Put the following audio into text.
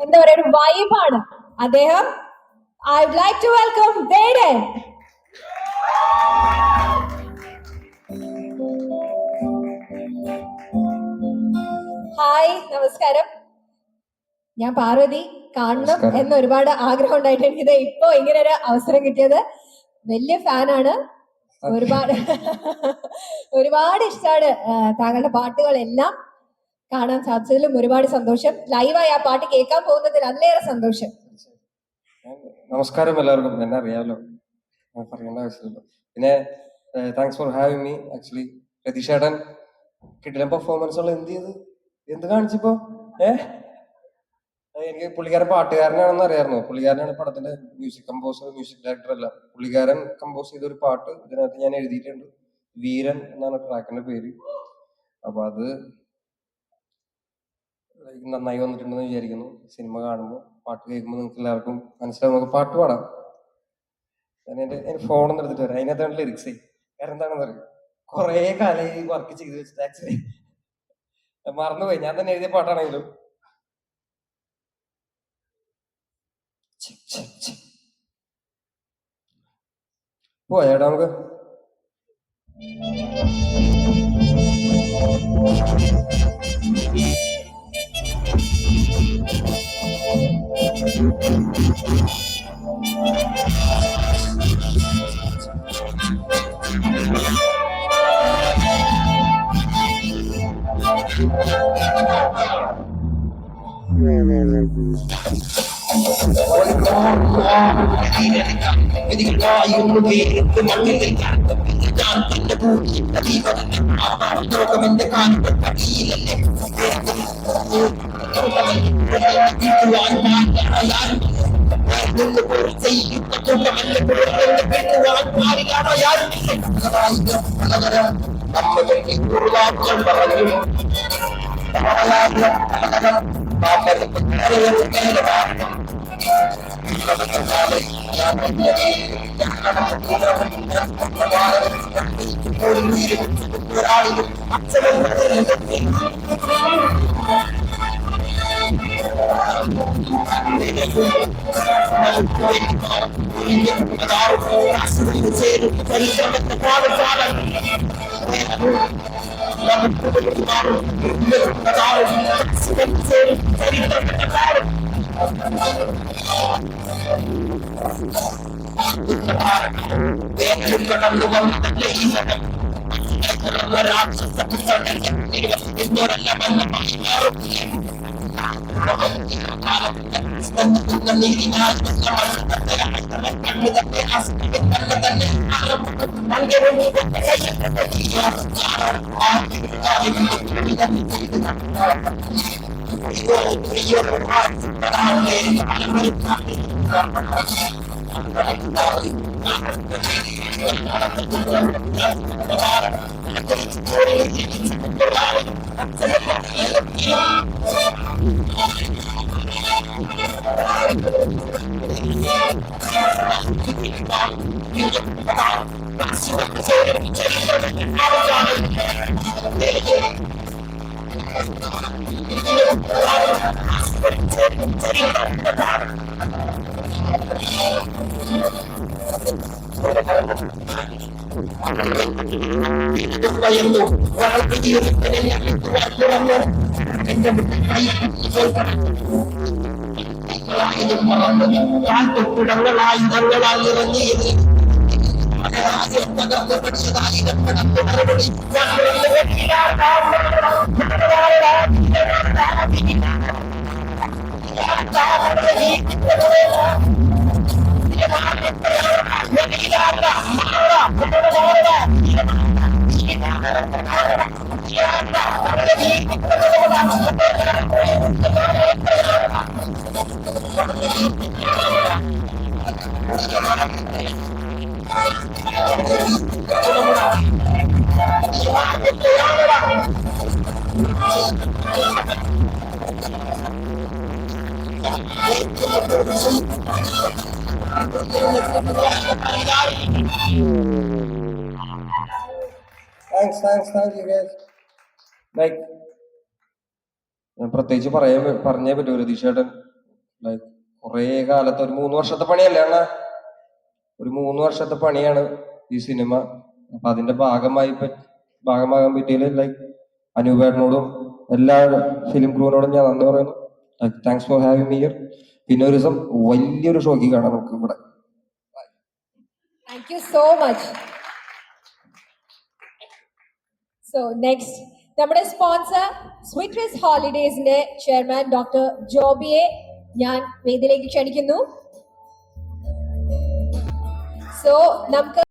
എന്താ പറയാ ഒരു വൈബാണ് അദ്ദേഹം. I would like to welcome Vedan. Hi, നമസ്കാരം. ഞാൻ പാർവതി. കാണണം എന്ന് ഒരുപാട് ആഗ്രഹം ഉണ്ടായിട്ട് എനിക്കിത് ഇപ്പൊ ഇങ്ങനെ ഒരു അവസരം കിട്ടിയത്. വലിയ ഫാനാണ്. ഒരുപാട് ഇഷ്ടമാണ് താങ്കളുടെ പാട്ടുകളെല്ലാം. കാണാൻ സാധിച്ചതിലും ഒരുപാട് സന്തോഷം. ലൈവായി ആ പാട്ട് കേൾക്കാൻ പോകുന്നതിൽ അതിലേറെ സന്തോഷം. നമസ്കാരം എല്ലാവർക്കും. എന്നെ അറിയാമല്ലോ, പറയേണ്ട ആവശ്യമില്ല. പിന്നെ thanks for having me. Actually രതീഷേട്ടൻ കിട്ടിയ പെർഫോമൻസുകൾ എന്ത് കാണിച്ചപ്പോ എനിക്ക് പുള്ളിക്കാരൻ പാട്ടുകാരനാണെന്ന് അറിയാമായിരുന്നു. പുള്ളിക്കാരനാണ് പടത്തിന്റെ മ്യൂസിക് കമ്പോസർ, മ്യൂസിക് ഡയറക്ടർ അല്ല. പുള്ളിക്കാരൻ കമ്പോസ് ചെയ്ത ഒരു പാട്ട് ഇതിനകത്ത് ഞാൻ എഴുതിയിട്ടുണ്ട്. വീരൻ എന്നാണ് ട്രാക്കിന്റെ പേര്. അപ്പൊ അത് നന്നായി വന്നിട്ടുണ്ടെന്ന് വിചാരിക്കുന്നു. സിനിമ കാണുമ്പോൾ പാട്ട് കേൾക്കുമ്പോൾ നിങ്ങൾക്ക് എല്ലാവർക്കും മനസ്സിലാവും. നമുക്ക് പാട്ട് പാടാം. ഞാൻ എന്റെ ഫോണൊന്നും എടുത്തിട്ട് വരാം. അതിനകത്താണ് ലിറിക്സ്. കാരണം എന്താണെന്ന് അറിയാം, കുറെ കാലം വർക്ക് ചെയ്ത് വെച്ചിട്ട് ആക്ച്വലി മറന്നുപോയി. ഞാൻ തന്നെ എഴുതിയ പാട്ടാണെങ്കിലും പോയേട്ടാ നമുക്ക്. Thanks, you guys. Like, ഞാൻ പ്രത്യേകിച്ച് പറഞ്ഞേ പറ്റൂ. രതീഷേട്ടൻ ലൈക്ക് കുറേ കാലത്ത് ഒരു 3 വർഷത്തെ പണിയല്ലേ അണ്ണാ, ഒരു 3 വർഷത്തെ പണിയാണ് ഈ സിനിമ. അപ്പൊ അതിന്റെ ഭാഗമാകാൻ പറ്റിയതിൽ ലൈക്ക് അനൂപേട്ടനോടും എല്ലാ ഫിലിം ക്രൂവിനോടും ഞാൻ നന്ദി പറയുന്നു. Thanks for having me here. പിന്നെ ഒരു ദിവസം വലിയൊരു ഷോക്ക് കാണാം നമുക്ക് ഇവിടെ. Thank you so much. So next നമ്മുടെ സ്പോൺസർ സ്വീറ്റ് റൈസ് ഹോളിഡേസിന്റെ ചെയർമാൻ ഡോക്ടർ ജോബിയെ ഞാൻ വേദിയിലേക്ക് ക്ഷണിക്കുന്നു. സോ നമുക്ക്